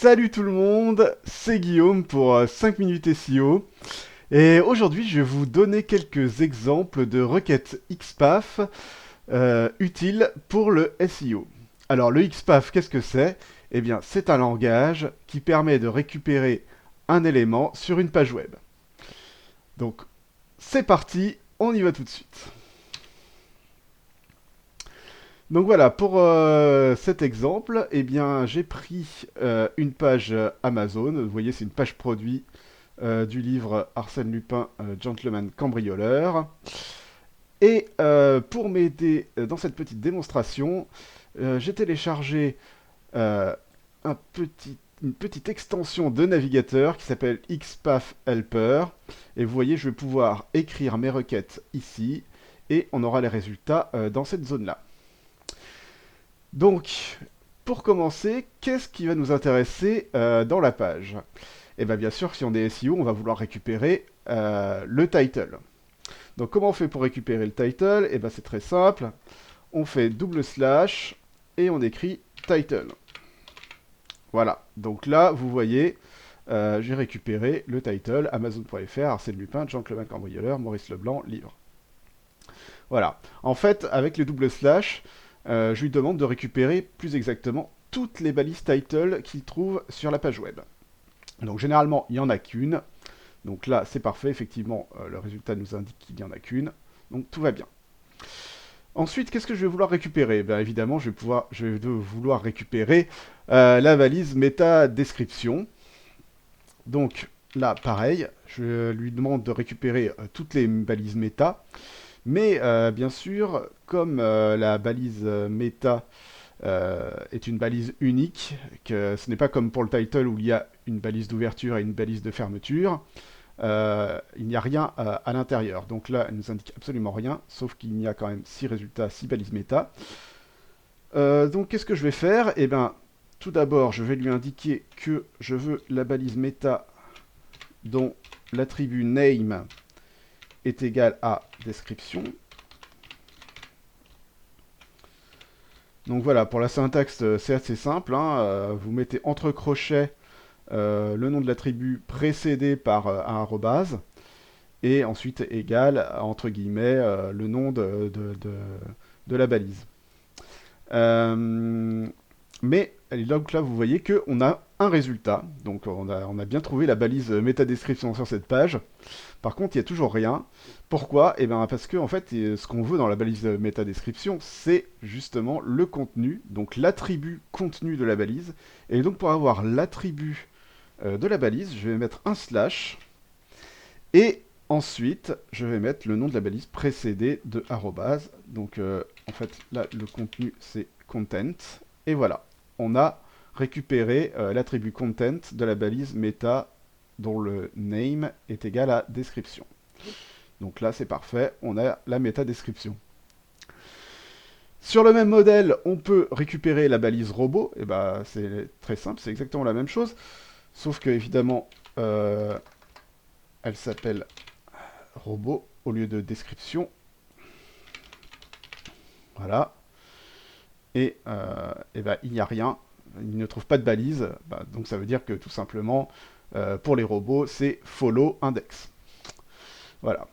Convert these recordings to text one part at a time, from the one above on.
Salut tout le monde, c'est Guillaume pour 5 minutes SEO. Et aujourd'hui, je vais vous donner quelques exemples de requêtes XPath utiles pour le SEO. Alors, le XPath, qu'est-ce que c'est? Eh bien, c'est un langage qui permet de récupérer un élément sur une page web. Donc, c'est parti, on y va tout de suite. Donc voilà, pour cet exemple, eh bien, j'ai pris une page Amazon. Vous voyez, c'est une page produit du livre Arsène Lupin, Gentleman Cambrioleur. Et pour m'aider dans cette petite démonstration, j'ai téléchargé euh, une petite extension de navigateur qui s'appelle XPath Helper. Et vous voyez, je vais pouvoir écrire mes requêtes ici et on aura les résultats dans cette zone-là. Donc, pour commencer, qu'est-ce qui va nous intéresser dans la page? Et bien sûr, si on est SEO, on va vouloir récupérer le title. Donc comment on fait pour récupérer le title? Et bien c'est très simple. On fait double slash et on écrit title. Voilà. Donc là, vous voyez, j'ai récupéré le title Amazon.fr, Arsène Lupin, Jean-Claude Cambrioleur, Maurice Leblanc, livre. Voilà. En fait, avec le double slash, je lui demande de récupérer plus exactement toutes les balises title qu'il trouve sur la page web. Donc généralement, il n'y en a qu'une. Donc là, c'est parfait. Effectivement, le résultat nous indique qu'il n'y en a qu'une. Donc tout va bien. Ensuite, qu'est-ce que je vais vouloir récupérer? Bien évidemment, je vais vouloir récupérer la valise méta description. Donc là, pareil, je lui demande de récupérer toutes les balises méta. Mais bien sûr, comme la balise méta est une balise unique, que ce n'est pas comme pour le title où il y a une balise d'ouverture et une balise de fermeture, il n'y a rien à l'intérieur. Donc là, elle nous indique absolument rien, sauf qu'il y a quand même 6 résultats, 6 balises méta. Donc qu'est-ce que je vais faire? Eh bien, tout d'abord, je vais lui indiquer que je veux la balise méta dont l'attribut name est égal à description. Donc voilà, pour la syntaxe, c'est assez simple, hein. Vous mettez entre crochets le nom de l'attribut précédé par un arrobase, et ensuite égal, entre guillemets, le nom de la balise. Mais donc là, vous voyez qu'on a un résultat. Donc on a bien trouvé la balise métadescription sur cette page. Par contre, il n'y a toujours rien. Pourquoi? Eh bien, parce que en fait, ce qu'on veut dans la balise métadescription, c'est justement le contenu, donc l'attribut contenu de la balise. Et donc, pour avoir l'attribut de la balise, je vais mettre un slash. Et ensuite, je vais mettre le nom de la balise précédé de arrobase. Donc, en fait, là, le contenu, c'est content. Et voilà, on a récupéré l'attribut content de la balise meta dont le name est égal à description. Donc là, c'est parfait, on a la méta description. Sur le même modèle, on peut récupérer la balise robot. Et bah, c'est très simple, c'est exactement la même chose. Sauf que, évidemment, elle s'appelle robot au lieu de description. Voilà. Et ben, il n'y a rien. Il ne trouve pas de balise. Bah, donc ça veut dire que tout simplement, pour les robots, c'est follow index. Voilà.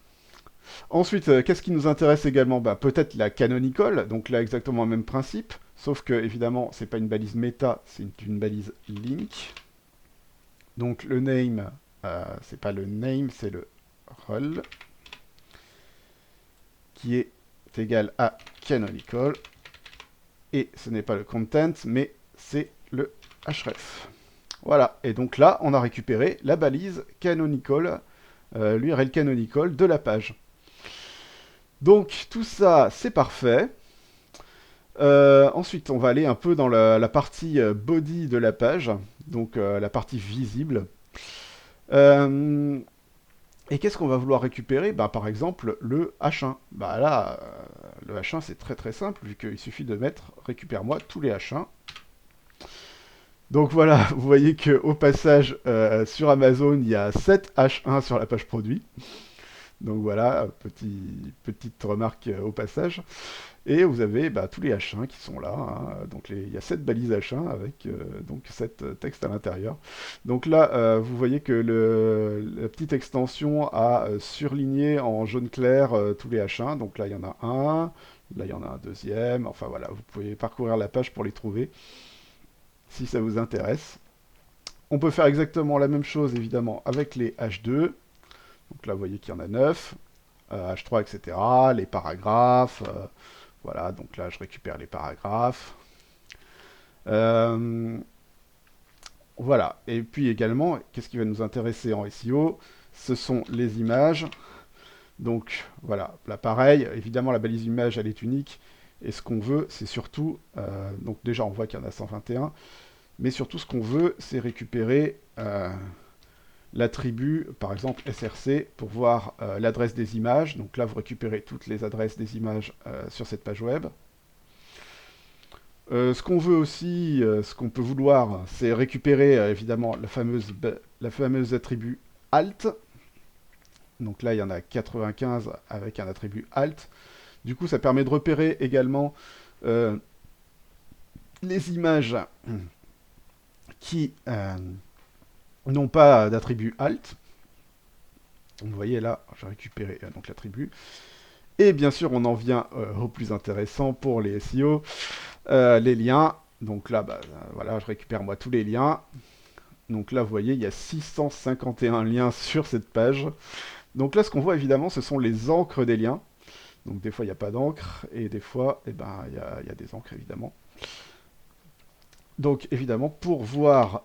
Ensuite, qu'est-ce qui nous intéresse également? Bah, peut-être la canonical. Donc là, exactement le même principe. Sauf que, évidemment, c'est pas une balise méta, c'est une balise link. Donc le name, c'est pas le name, c'est le rel, qui est égal à canonical. Et ce n'est pas le content, mais c'est le href. Voilà, et donc là, on a récupéré la balise canonical, l'URL canonical de la page. Donc tout ça, c'est parfait. Ensuite, on va aller un peu dans la partie body de la page, donc la partie visible. Et qu'est-ce qu'on va vouloir récupérer? Bah, par exemple, le H1. Bah là, le H1, c'est très très simple, vu qu'il suffit de mettre récupère-moi tous les H1. Donc voilà, vous voyez qu'au passage, sur Amazon, il y a 7 H1 sur la page produit. Donc voilà, petite remarque au passage. Et vous avez tous les H1 qui sont là, hein. Donc il y a 7 balises H1 avec donc 7 textes à l'intérieur. Donc là, vous voyez que la petite extension a surligné en jaune clair tous les H1. Donc là, il y en a un, là, il y en a un deuxième. Enfin voilà, vous pouvez parcourir la page pour les trouver si ça vous intéresse. On peut faire exactement la même chose, évidemment, avec les H2. Donc là, vous voyez qu'il y en a 9. H3, etc. Les paragraphes. Voilà, donc là, je récupère les paragraphes. Euh, voilà. Et puis également, qu'est-ce qui va nous intéresser en SEO? Ce sont les images. Donc voilà, là pareil, évidemment la balise image elle est unique. Et ce qu'on veut, c'est surtout, donc déjà on voit qu'il y en a 121, mais surtout ce qu'on veut, c'est récupérer l'attribut, par exemple SRC, pour voir l'adresse des images. Donc là, vous récupérez toutes les adresses des images sur cette page web. Ce qu'on veut aussi, ce qu'on peut vouloir, c'est récupérer évidemment la fameuse attribut alt. Donc là, il y en a 95 avec un attribut alt. Du coup, ça permet de repérer également euh, les images qui n'ont pas d'attribut alt. Vous voyez là, j'ai récupéré donc l'attribut. Et bien sûr, on en vient au plus intéressant pour les SEO, les liens. Donc là, voilà, je récupère moi tous les liens. Donc là, vous voyez, il y a 651 liens sur cette page. Donc là, ce qu'on voit évidemment, ce sont les encres des liens. Donc des fois, il n'y a pas d'encre, et des fois, eh ben, il y a des encres, évidemment. Donc évidemment, pour voir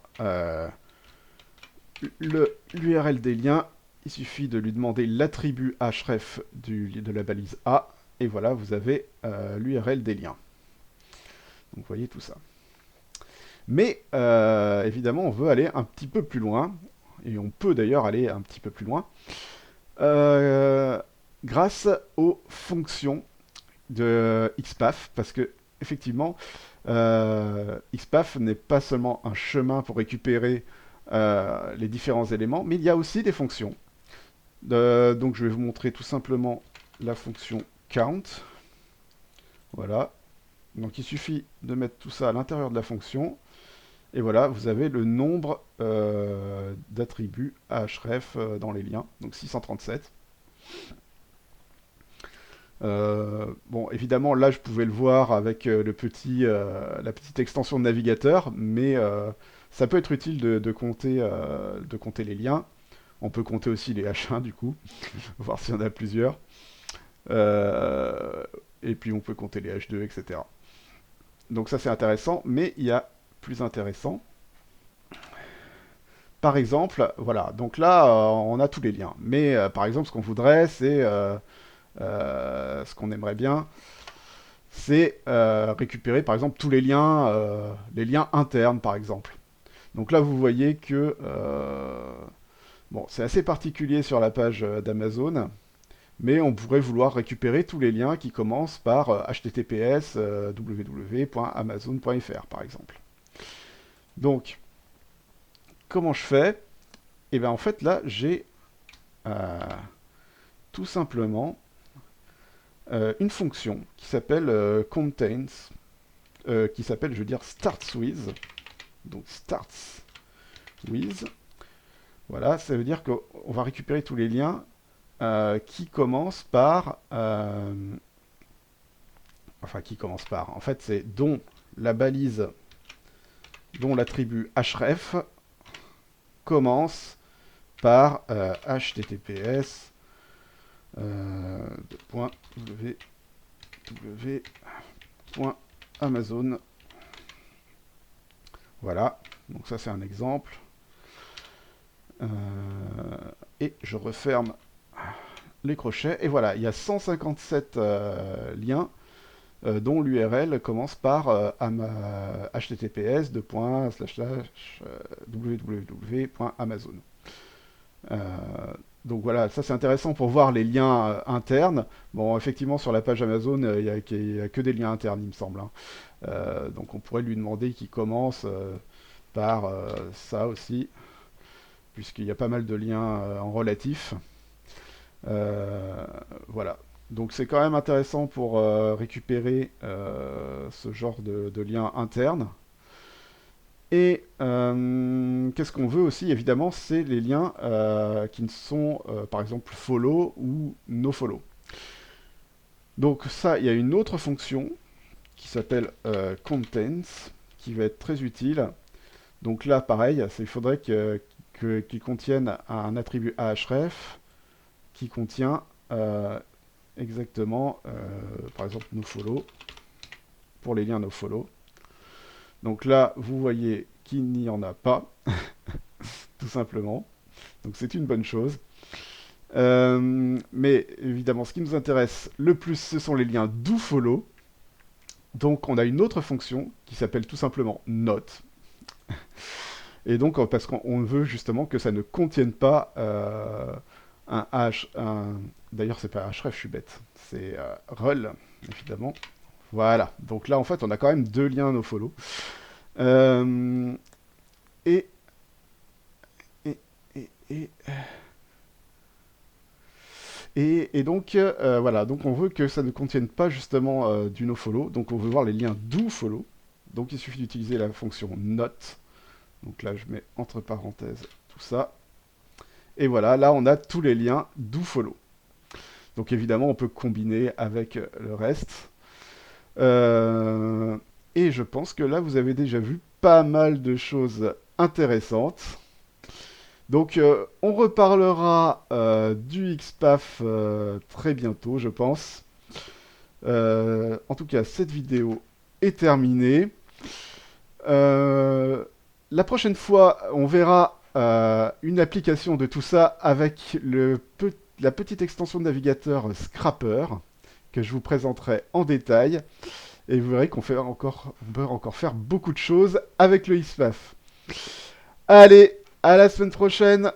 l'URL des liens, il suffit de lui demander l'attribut href de la balise A, et voilà, vous avez l'URL des liens. Donc vous voyez tout ça. Mais évidemment, on veut aller un petit peu plus loin, et on peut d'ailleurs aller un petit peu plus loin, grâce aux fonctions de XPath, parce que effectivement, XPath n'est pas seulement un chemin pour récupérer les différents éléments, mais il y a aussi des fonctions. Donc je vais vous montrer tout simplement la fonction count. Voilà. Donc il suffit de mettre tout ça à l'intérieur de la fonction. Et voilà, vous avez le nombre d'attributs href dans les liens, donc 637. Bon, évidemment, là, je pouvais le voir avec la petite extension de navigateur, mais ça peut être utile de compter les liens. On peut compter aussi les H1, du coup, voir s'il y en a plusieurs. Euh, et puis, on peut compter les H2, etc. Donc ça, c'est intéressant, mais il y a plus intéressant. Par exemple, voilà, donc là, on a tous les liens. Mais par exemple, ce qu'on voudrait, c'est ce qu'on aimerait bien, c'est récupérer par exemple tous les liens internes par exemple. Donc là vous voyez que bon, c'est assez particulier sur la page d'Amazon, mais on pourrait vouloir récupérer tous les liens qui commencent par https www.amazon.fr par exemple. Donc comment je fais? Et bien en fait là j'ai euh, tout simplement une fonction qui s'appelle contains, qui s'appelle, je veux dire, starts with. Donc starts with. Voilà, ça veut dire qu'on va récupérer tous les liens qui commencent par... enfin, qui commencent par... En fait, c'est dont la balise, dont l'attribut href commence par https www.amazon. Voilà, donc ça c'est un exemple. Et je referme les crochets. Et voilà, il y a 157 liens dont l'URL commence par https www.amazon. Donc voilà, ça c'est intéressant pour voir les liens internes. Bon, effectivement, sur la page Amazon, il n'y a, que des liens internes, il me semble, hein. Donc on pourrait lui demander qu'il commence par ça aussi, puisqu'il y a pas mal de liens en relatif. Voilà. Donc c'est quand même intéressant pour récupérer ce genre de liens internes. Et qu'est-ce qu'on veut aussi, évidemment, c'est les liens qui ne sont, par exemple, follow ou no follow. Donc ça, il y a une autre fonction qui s'appelle contents, qui va être très utile. Donc là, pareil, il faudrait qu'il contienne un attribut href qui contient exactement, par exemple, nofollow, pour les liens nofollow. Donc là, vous voyez qu'il n'y en a pas, tout simplement. Donc c'est une bonne chose. Mais évidemment, ce qui nous intéresse le plus, ce sont les liens dofollow. Donc on a une autre fonction qui s'appelle tout simplement note. Et donc parce qu'on veut justement que ça ne contienne pas un h. D'ailleurs, c'est pas href, je suis bête. C'est rel, évidemment. Voilà. Donc là, en fait, on a quand même deux liens nofollow. Et, et, et, et, et donc, voilà, donc on veut que ça ne contienne pas justement du nofollow, donc on veut voir les liens dofollow. Donc il suffit d'utiliser la fonction note. Donc là, je mets entre parenthèses tout ça. Et voilà, là, on a tous les liens dofollow. Donc évidemment, on peut combiner avec le reste. Et je pense que là, vous avez déjà vu pas mal de choses intéressantes. Donc on reparlera du XPath très bientôt, je pense. En tout cas, cette vidéo est terminée. La prochaine fois, on verra une application de tout ça avec la petite extension de navigateur Scrapper que je vous présenterai en détail. Et vous verrez on peut encore faire beaucoup de choses avec le XPath. Allez, à la semaine prochaine!